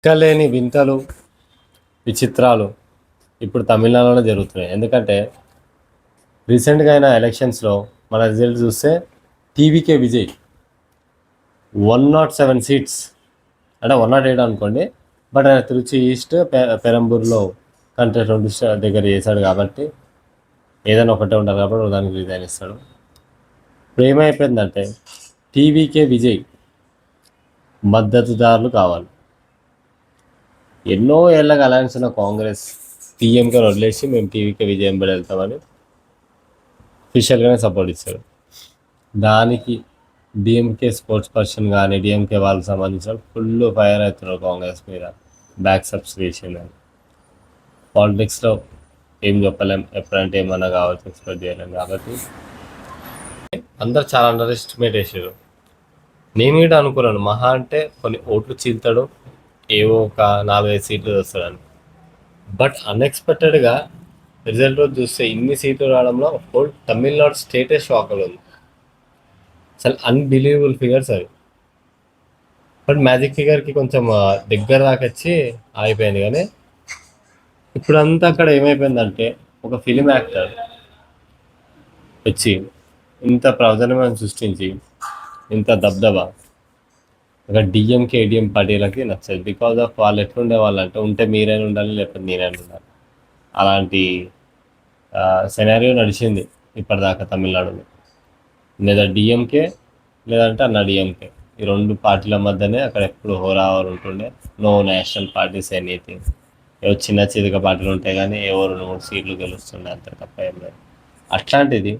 ఎక్కలేని వింతలు, విచిత్రాలు ఇప్పుడు తమిళనాడులోనే జరుగుతున్నాయి. ఎందుకంటే రీసెంట్గా అయిన ఎలక్షన్స్లో మన రిజల్ట్ చూస్తే టీవీకే విజయ్ 107 సీట్స్, అంటే 108 అనుకోండి. బట్ ఆయన తిరుచి ఈస్ట్ పెరంబూర్లో కంటెస్ట్ 2 దగ్గర చేశాడు కాబట్టి ఏదైనా ఒకటే ఉండాలి కాబట్టి దానికి రిజైన్ ఇస్తాడు. ఇప్పుడు ఏమైపోయిందంటే టీవీకే విజయ్ మద్దతుదారులు కావాలి. ఎన్నో ఏళ్ళగా అలయన్స్ ఉన్న కాంగ్రెస్ టీఎంకే వదిలేసి మేము టీవీకే విజయం పడి వెళ్తామని అఫీషియల్గానే సపోర్ట్ ఇచ్చారు. దానికి డిఎంకే స్పోర్ట్స్ పర్సన్ కానీ డిఎంకే వాళ్ళకి సంబంధించిన ఫుల్ ఫైర్ అవుతున్నారు కాంగ్రెస్ మీద, బ్యాక్ సబ్స్క్రిప్షన్ అని. పాలిటిక్స్లో ఏం చెప్పలేం, ఎప్పుడంటే ఏమన్నా కావచ్చు, ఎక్స్పెక్ట్ చేయలేం. కాబట్టి అందరు చాలా అండర్ ఎస్టిమేట్ చేసారు. నేను కూడా అనుకున్నాను మహా అంటే కొన్ని ఓట్లు చీల్తాడు, ఏవో ఒక 4-5 సీట్లు వస్తాడని. బట్ అన్ఎక్స్పెక్టెడ్గా రిజల్ట్ చూస్తే ఇన్ని సీట్లు రావడంలో హోల్ తమిళనాడు స్టేటే షాక్ ఉంది. అసలు అన్బిలీవబుల్ ఫిగర్స్ అవి. బట్ మ్యాజిక్ ఫిగర్కి కొంచెం దగ్గర దాకా వచ్చి ఆగిపోయింది. కానీ ఇప్పుడంతా అక్కడ ఏమైపోయిందంటే ఒక ఫిలిం యాక్టర్ వచ్చి ఇంత ప్రవచనం సృష్టించి ఇంత దబ్దబా ఒక డిఎంకే ఏడిఎం పార్టీలకి నచ్చదు. బికాజ్ ఆఫ్ వాళ్ళు ఎట్లుండే వాళ్ళు అంటే ఉంటే మీరైనా ఉండాలి, లేకపోతే నేనైనా ఉండాలి. అలాంటి సెనారియో నడిచింది ఇప్పటిదాకా తమిళనాడులో. లేదా డిఎంకే లేదంటే అన్నా డిఎంకే, ఈ 2 పార్టీల మధ్యనే అక్కడ ఎప్పుడు హోరావర్ ఉంటుండే. No national parties anything. ఏవో చిన్న చితక పార్టీలు ఉంటాయి కానీ ఏవో 2-3 సీట్లు గెలుస్తుండే, అంత తప్ప ఏం లేదు. అట్లాంటిది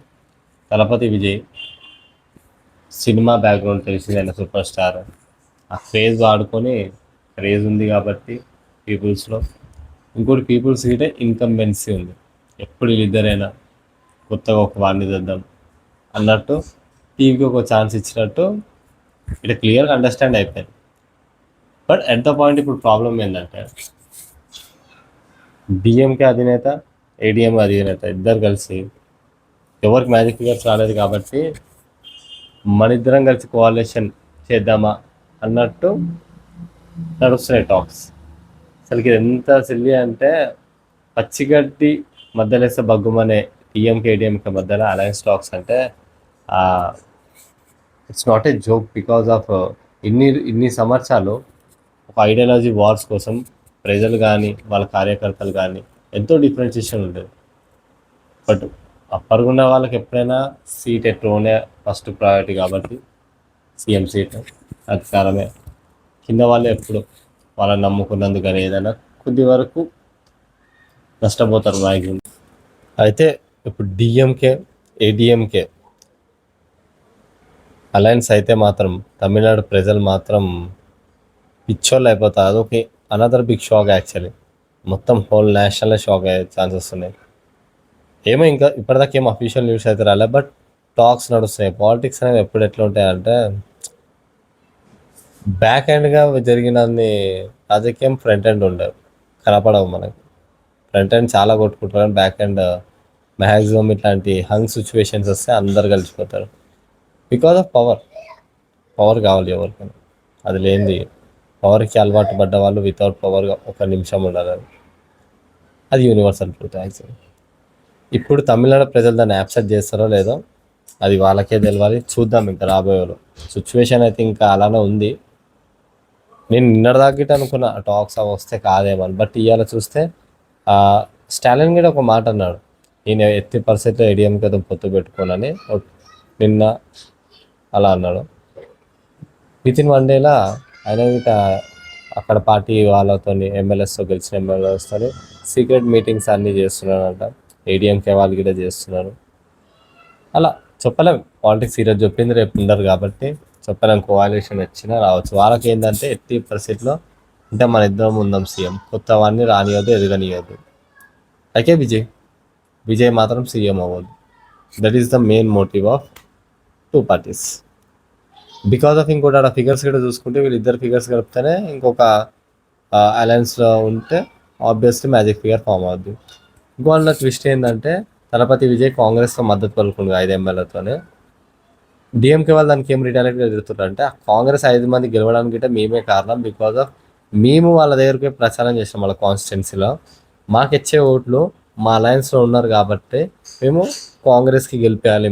తలపతి విజయ్ సినిమా బ్యాక్గ్రౌండ్ తెలిసిందైన సూపర్ స్టార్, ఆ క్రేజ్ వాడుకొని, క్రేజ్ ఉంది కాబట్టి పీపుల్స్లో. ఇంకోటి పీపుల్స్ గిటే ఇన్కంబెన్సీ ఉంది. ఎప్పుడు వీళ్ళిద్దరైనా కొత్తగా ఒక వాడిని తెద్దాం అన్నట్టు టీవీకి ఒక ఛాన్స్ ఇచ్చినట్టు ఇట్లా క్లియర్గా అండర్స్టాండ్ అయిపోయింది. బట్ ఎట్ ద పాయింట్ ఇప్పుడు ప్రాబ్లం ఏంటంటే డిఎంకే అధినేత, ఏడిఎం అధినేత ఇద్దరు కలిసి ఎవరికి మ్యాజిక్ ఫిగర్స్ రాలేదు కాబట్టి మన ఇద్దరం కలిసి కోఆలిషన్ చేద్దామా అన్నట్టు నడుస్తున్నాయి టాక్స్. అసలుకి ఇది ఎంత సిల్లీ అంటే పచ్చిగడ్డి మధ్యలేస్తే బగ్గుమనే టీఎంకే ఏడిఎంకే మధ్యలో అలయన్స్ టాక్స్ అంటే it's not a joke. Because of ఇన్ని సంవత్సరాలు ఒక ఐడియాలజీ వార్స్ కోసం ప్రజలు కానీ వాళ్ళ కార్యకర్తలు కానీ ఎంతో డిఫరెన్షియేషన్ ఉంటుంది. బట్ అప్పరుగున్న వాళ్ళకి ఎప్పుడైనా సీట్ ఎట్లోనే ఫస్ట్ ప్రయారిటీ కాబట్టి సీఎం సీట్ అధికారమే. కింద వాళ్ళు ఎప్పుడు వాళ్ళని నమ్ముకున్నందుకు కానీ ఏదైనా కొద్ది వరకు నష్టపోతారు మ్యాక్సిమం. అయితే ఇప్పుడు డిఎంకే ఏడిఎంకే అలయన్స్ అయితే మాత్రం తమిళనాడు ప్రజలు మాత్రం పిచ్చోళ్ళు అయిపోతారు. అదొక అనదర్ బిగ్ షాక్ యాక్చువల్లీ. మొత్తం హోల్ నేషనల్ షాక్ అయ్యే ఛాన్సెస్ ఉన్నాయి. ఏమో ఇంకా ఇప్పటిదాకా ఏమో అఫీషియల్ న్యూస్ అయితే రాలే, బట్ టాక్స్ నడుస్తున్నాయి. పాలిటిక్స్ అనేవి ఎప్పుడు ఎట్లా ఉంటాయంటే బ్యాక్ హ్యాండ్గా జరిగినన్ని రాజకీయం ఫ్రంట్ హ్యాండ్ ఉండవు, కనపడవు మనకి. ఫ్రంట్ హ్యాండ్ చాలా కొట్టుకుంటారు కానీ బ్యాక్ హ్యాండ్ మ్యాక్సిమం ఇట్లాంటి హంగ్ సిచ్యువేషన్స్ వస్తే అందరు కలిసిపోతారు. బికాజ్ ఆఫ్ పవర్ కావాలి ఎవరికైనా. అది లేనిది పవర్కి అలవాటు పడ్డ వాళ్ళు వితౌట్ పవర్గా ఒక నిమిషం ఉండాలి. అది యూనివర్సల్ ట్రూత్ యాక్చువల్లీ. ఇప్పుడు తమిళనాడు ప్రజలు దాన్ని యాక్సెప్ట్ చేస్తారో లేదో అది వాళ్ళకే తెలియాలి. చూద్దాం ఇంకా రాబోయేలో. సిచ్యువేషన్ అయితే ఇంకా అలానే ఉంది. నేను నిన్నటిదాకా అనుకున్న టాక్స్ అవి వస్తే కాదేమని, బట్ ఇవాళ చూస్తే స్టాలిన్ కూడా ఒక మాట అన్నాడు, నేను ఎత్తి పరిస్థితిలో ఏడిఎంకేతో పొత్తు పెట్టుకోనని నిన్న అలా అన్నాడు. వితిన్ 1 డేలా ఆయన అక్కడ పార్టీ వాళ్ళతో ఎమ్మెల్యేస్తో గెలిచిన ఎమ్మెల్యేస్తో సీక్రెట్ మీటింగ్స్ అన్నీ చేస్తున్నారంట. ఏడిఎంకే వాళ్ళు కూడా చేస్తున్నారు. అలా చెప్పలేం, పాలిటిక్స్ ఈరోజు చెప్పింది రేపు ఉండరు కాబట్టి చెప్పలేం. కోఆలిషన్ వచ్చినా రావచ్చు. వాళ్ళకి ఏంటంటే ఎట్టి పరిస్థితిలో అంటే మన ఇద్దరం ఉందాం సీఎం, కొత్త వాడిని రానియొద్దు, ఎదగనియొద్దు. అయితే విజయ్ మాత్రం సీఎం అవ్వదు. That is the main motive of 2 parties. Because of ఇంకోటి ఆడ ఫిగర్స్ కూడా చూసుకుంటే వీళ్ళిద్దరు ఫిగర్స్ కలిపితేనే ఇంకొక అలయన్స్లో ఉంటే ఆబ్వియస్లీ మ్యాజిక్ ఫిగర్ ఫామ్ అవుద్ది. ఇంకో అన్న ట్విస్ట్ ఏంటంటే తలపతి విజయ్ కాంగ్రెస్తో మద్దతు పలుకుంది 5 ఎమ్మెల్యేలతోనే. డిఎంకే వాళ్ళు దానికి ఏం రిటాలిటీగా ఎదురుతున్నారు అంటే కాంగ్రెస్ 5 మంది గెలవడానికి మేమే కారణం, బికాజ్ ఆఫ్ మేము వాళ్ళ దగ్గరికి పోయి ప్రచారం చేసినాం వాళ్ళ కాన్స్టిట్యున్సీలో. మాకిచ్చే ఓట్లు మా అలయన్స్‌లో ఉన్నారు కాబట్టి మేము కాంగ్రెస్‌కి గెలిపియాలి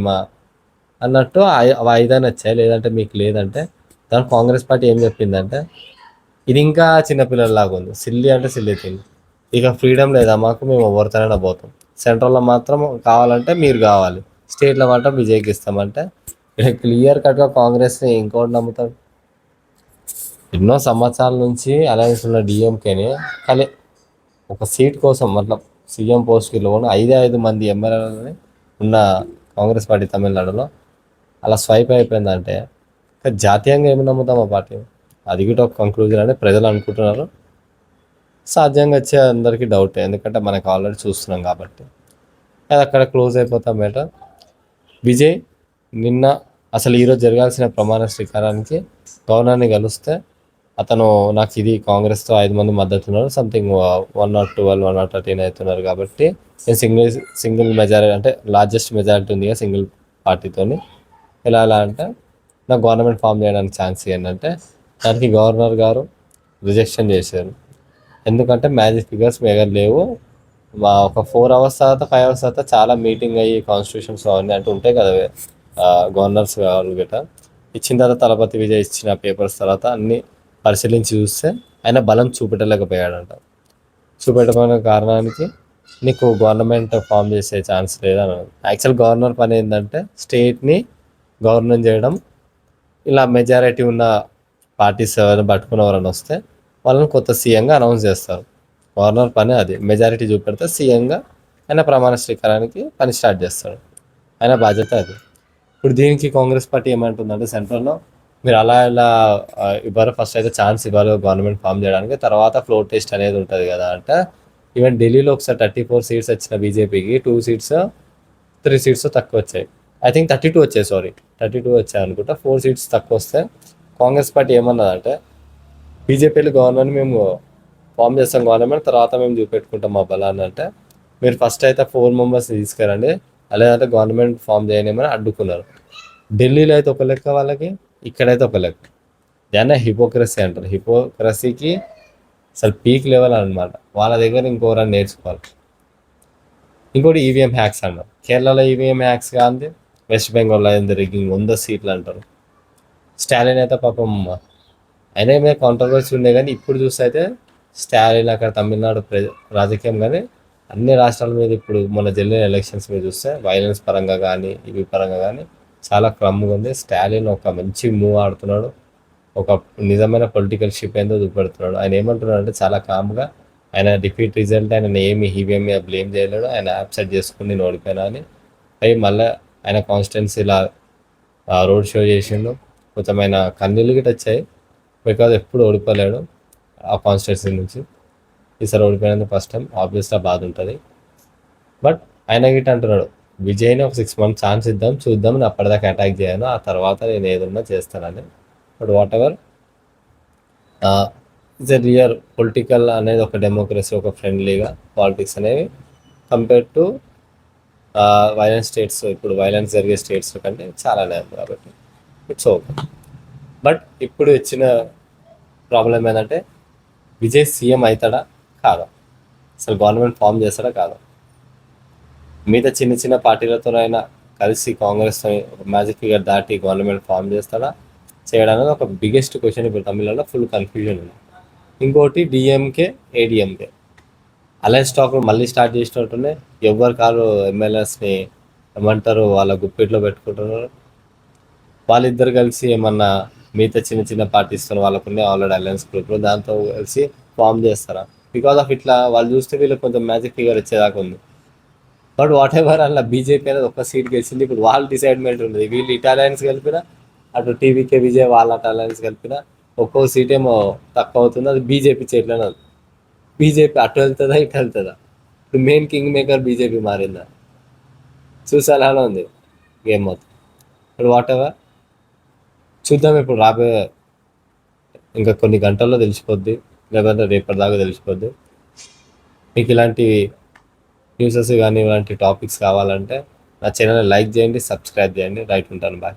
అన్నట్టు అవి 5 వచ్చాయి. లేదంటే మీకు లేదంటే దానికి కాంగ్రెస్ పార్టీ ఏం చెప్పిందంటే, ఇది ఇంకా చిన్నపిల్లలలాగా ఉంది. సిల్లీ అంటే సిల్లీ థింగ్. ఇక ఫ్రీడమ్ లేదా మాకు, మేము ఎవరితోనైనా పోతాం. సెంట్రల్‌లో మాత్రం కావాలంటే మీరు కావాలి. స్టేట్‌లో మాత్రం విజయ్‌కి ఇస్తామంటే క్లియర్ కట్‌గా కాంగ్రెస్‌ని ఇంకోటి నమ్ముతారు. ఎన్నో సంవత్సరాల నుంచి అలయన్స్ ఉన్న డిఎంకేని కానీ ఒక సీట్ కోసం మతలబ్ సీఎం పోస్ట్కి లోన్ 5 మంది ఎమ్మెల్యేలని ఉన్న కాంగ్రెస్ పార్టీ తమిళనాడులో అలా స్వైప్ అయిపోయిందంటే జాతీయంగా ఏమి నమ్ముతాం ఆ పార్టీ? అది కూడా ఒక కంక్లూజన్ అని ప్రజలు అనుకుంటున్నారు. సాధ్యంగా వచ్చే అందరికీ డౌటే, ఎందుకంటే మనకు ఆల్రెడీ చూస్తున్నాం కాబట్టి. అది అక్కడ క్లోజ్ అయిపోతాం బెటర్. విజయ్ నిన్న అసలు ఈరోజు జరగాల్సిన ప్రమాణ స్వీకారానికి గవర్నర్ని కలిస్తే అతను నాకు ఇది కాంగ్రెస్తో 5 మంది మద్దతు ఉన్నారు, సంథింగ్ 112 113 అవుతున్నారు కాబట్టి నేను సింగిల్ మెజారిటీ అంటే లార్జెస్ట్ మెజారిటీ ఉంది సింగిల్ పార్టీతోని ఎలా అంటే నాకు గవర్నమెంట్ ఫామ్ చేయడానికి ఛాన్స్ ఏంటంటే దానికి గవర్నర్ గారు రిజెక్షన్ చేశారు. ఎందుకంటే మ్యాజిక్ ఫిగర్స్ దగ్గర లేవు. ఒక 4 అవర్స్ తర్వాత 5 అవర్స్ తర్వాత చాలా మీటింగ్ అయ్యి కాన్స్టిట్యూషన్స్ అవన్నీ అంటే ఉంటాయి కదా గవర్నర్స్ గారు గట్ట ఇచ్చిన తర్వాత తలపతి విజయ్ ఇచ్చిన పేపర్స్ తర్వాత అన్నీ పరిశీలించి చూస్తే ఆయన బలం చూపెట్టలేకపోయాడంట. చూపెట్టమైన కారణానికి నీకు గవర్నమెంట్ ఫామ్ చేసే ఛాన్స్ లేదని. యాక్చువల్ గవర్నర్ పని ఏంటంటే స్టేట్ని గవర్నమెంట్ చేయడం. ఇలా మెజారిటీ ఉన్న పార్టీస్ ఎవరైనా పట్టుకున్న ఎవరైనా వస్తే వాళ్ళని కొత్త సీఎంగా అనౌన్స్ చేస్తారు. గవర్నర్ పని అది. మెజారిటీ చూపెడితే సీఎంగా ఆయన ప్రమాణ స్వీకారానికి పని స్టార్ట్ చేస్తాడు. ఆయన బాధ్యత అది. ఇప్పుడు దీనికి కాంగ్రెస్ పార్టీ ఏమంటుందంటే సెంట్రల్లో మీరు అలా ఇలా ఇవ్వరు, ఫస్ట్ అయితే ఛాన్స్ ఇవ్వాలి గవర్నమెంట్ ఫామ్ చేయడానికి, తర్వాత ఫ్లోర్ టెస్ట్ అనేది ఉంటుంది కదా అంటే ఈవెన్ ఢిల్లీలో ఒకసారి 34 సీట్స్ వచ్చిన బీజేపీకి 2 సీట్స్ 3 సీట్స్ తక్కువ వచ్చాయి. ఐ థింక్ 32 వచ్చాయి, 32 వచ్చాయి అనుకుంటా. 4 సీట్స్ తక్కువ వస్తే కాంగ్రెస్ పార్టీ ఏమన్నదంటే బీజేపీలో గవర్నమెంట్ మేము ఫామ్ చేస్తాం గవర్నమెంట్, తర్వాత మేము చూపెట్టుకుంటాం మా బలాన్ని అంటే మీరు ఫస్ట్ అయితే 4 మెంబర్స్ తీసుకురండి, లేదంటే గవర్నమెంట్ ఫామ్ చేయలేమని అడ్డుకున్నారు. ఢిల్లీలో అయితే ఒక లెక్క వాళ్ళకి, ఇక్కడైతే ఒక లెక్క. దాన్ని హిపోక్రసీ అంటారు. హిపోక్రసీకి అసలు పీక్ లెవెల్ అనమాట. వాళ్ళ దగ్గర ఇంకోరని నేర్చుకోవాలి. ఇంకోటి ఈవీఎం హ్యాక్స్ అంటారు. కేరళలో ఈవీఎం హ్యాక్స్ కాదు, వెస్ట్ బెంగాల్లో అయింది రిగ్గింగ్ 100 సీట్లు అంటారు. స్టాలిన్ అయితే పాపం అయినా మీద కాంట్రవర్సీ ఉండే, కానీ ఇప్పుడు చూస్తే అయితే స్టాలిన్ అక్కడ తమిళనాడు రాజకీయం కానీ అన్ని రాష్ట్రాల మీద ఇప్పుడు మన జరిగిన ఎలక్షన్స్ మీద చూస్తే వైలెన్స్ పరంగా కానీ ఇవి పరంగా కానీ చాలా క్రమ్గా ఉంది. స్టాలిన్ ఒక మంచి మూవ్ ఆడుతున్నాడు, ఒక నిజమైన పొలిటికల్ షిప్ ఏందో చూపెడుతున్నాడు. ఆయన ఏమంటున్నాడు అంటే చాలా కామ్గా ఆయన డిఫీట్ రిజల్ట్ ఆయన ఏమి ఈవీఎం మీద బ్లేమ్ చేయలేడు, ఆయన యాప్సెట్ చేసుకుని నేను ఓడిపోయినా అని. అవి మళ్ళీ ఆయన కాన్స్టిట్యున్సీలా రోడ్ షో చేసిండు. కొంచెం ఆయన కన్నీళ్ళు గిట్ట వచ్చాయి, బికాజ్ ఎప్పుడు ఓడిపోలేడు ఆ కాన్స్టిట్యున్సీ నుంచి. ఈసారి ఓడిపోయినందుకు ఫస్ట్ టైం ఆబ్వియస్గా బాధ ఉంటుంది. బట్ ఆయన గిట్ట అంటున్నాడు విజయ్ని ఒక 6 months ఛాన్స్ ఇద్దాం, చూద్దాం, నేను అప్పటిదాకా అటాక్ చేయను, ఆ తర్వాత నేను ఏదన్నా చేస్తానని. But what ever it's a real political అనేది ఒక డెమోక్రసీ, ఒక ఫ్రెండ్లీగా పాలిటిక్స్ అనేవి కంపేర్ టు వైలెన్స్ స్టేట్స్, ఇప్పుడు వైలెన్స్ జరిగే స్టేట్స్ కంటే చాలానే ఉంది కాబట్టి ఇట్స్ ఓకే. బట్ ఇప్పుడు ఇచ్చిన ప్రాబ్లం ఏంటంటే విజయ్ సీఎం అవుతాడా కాదా, అసలు గవర్నమెంట్ ఫామ్ చేస్తాడా కాదా, మిగతా చిన్న చిన్న పార్టీలతోనైనా కలిసి కాంగ్రెస్తో మ్యాజిక్ ఫిగర్ దాటి గవర్నమెంట్ ఫామ్ చేస్తాడా చేయడానికి ఒక బిగ్గెస్ట్ క్వశ్చన్ ఇప్పుడు తమిళనాడులో ఫుల్ కన్ఫ్యూజన్ ఉంది. ఇంకోటి డిఎంకే ఏడిఎంకే అలయన్స్ టాక్ మళ్ళీ స్టార్ట్ చేసినట్టునే ఎవరు కారు ఎమ్మెల్యేస్ని ఏమంటారు వాళ్ళ గుప్పిట్లో పెట్టుకుంటున్నారు. వాళ్ళిద్దరు కలిసి ఏమన్నా మిగతా చిన్న చిన్న పార్టీస్తో వాళ్ళకున్న ఆల్రెడీ అలయన్స్ గ్రూప్లో దాంతో కలిసి ఫామ్ చేస్తారా? బికాస్ ఆఫ్ ఇట్లా వాళ్ళు చూస్తే వీళ్ళకి కొంచెం మ్యాజిక్ ఫిగర్ వచ్చేదాకా ఉంది. బట్ వాట్ ఎవర్ అలా బీజేపీ అనేది ఒక్క సీట్ గెలిచింది. ఇప్పుడు వాళ్ళు డిసైడ్మెంట్ ఉంది. వీళ్ళు ఇటాలియన్స్ కలిపినా అటు టీవీకే విజయ్ వాళ్ళ అటాలయన్స్ కలిపినా ఒక్కో సీట్ ఏమో తక్కువ అవుతుంది. అది బీజేపీ చేతిలోనే ఉంది. బీజేపీ అటు వెళ్తుందా ఇటు వెళ్తుందా? ఇప్పుడు మెయిన్ కింగ్ మేకర్ బీజేపీ మారిందా చూసేలానే ఉంది గేమ్ మొత్తం. ఇప్పుడు వాట్ ఎవర్ చూద్దాం. ఇప్పుడు రాబోయే ఇంకా కొన్ని గంటల్లో తెలిసిపోద్ది, లేకపోతే రేపటిదాకా తెలిసిపోద్ది. మీకు ఇలాంటి న్యూసెస్ కానీ ఇలాంటి టాపిక్స్ కావాలంటే నా ఛానల్ లైక్ చేయండి, సబ్స్క్రైబ్ చేయండి. రైట్, ఉంటాను, బాయ్.